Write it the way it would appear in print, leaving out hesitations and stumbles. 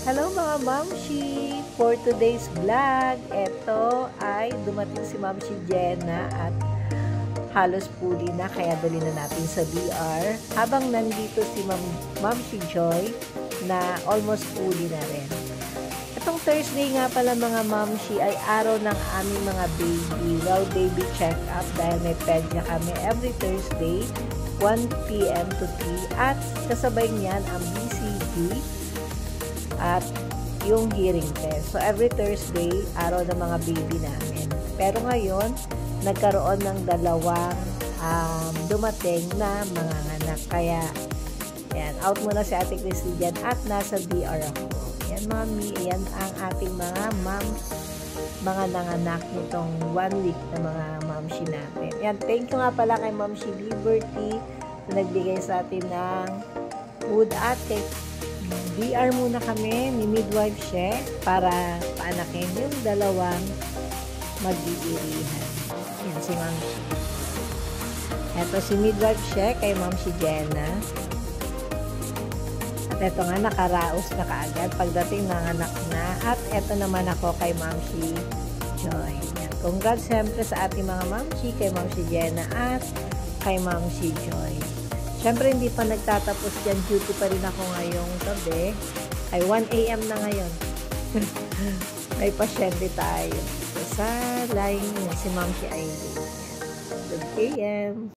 Hello mga Mamshi! For today's vlog, eto ay dumating si Mamshi Jenna at halos puli na kaya dali na natin sa BR. Habang nandito si Mamshi Joy na almost puli na rin. Itong Thursday nga pala mga Mamshi ay araw ng aming mga baby. Well, baby check-up dahil may pedya kami every Thursday 1 p.m. to 3 at kasabay niyan ang BCG at yung hearing test. So, every Thursday, araw ng mga baby namin. Pero ngayon, nagkaroon ng dalawang dumating na mga anak. Kaya, yan, out muna si Ate Christy dyan at nasa DR ako. Yan, mami, yan ang ating mga mga nanganak nitong 1 week na mga mamshi natin. Yan, thank you nga pala kay Mamshi Liberty na nagbigay sa atin ng food at kay BR muna kami ni midwife siya para paanakin yung dalawang mag-iirihan. Yan si Mamshi. Ito si midwife siya kay Mamshi Jenna. At ito nga nakaraos na kaagad pagdating ng anak na. At ito naman ako kay Mamshi Joy. Yan. Congrats siyempre sa ating mga Mamshi, kay Mamshi Jenna at kay Mamshi Joy. Siyempre, hindi pa nagtatapos dyan. Duty pa rin ako ngayong gabi. Ay, 1 a.m. na ngayon. May pasyente tayo. So, sa line si Mamshi Aileen. 2 a.m.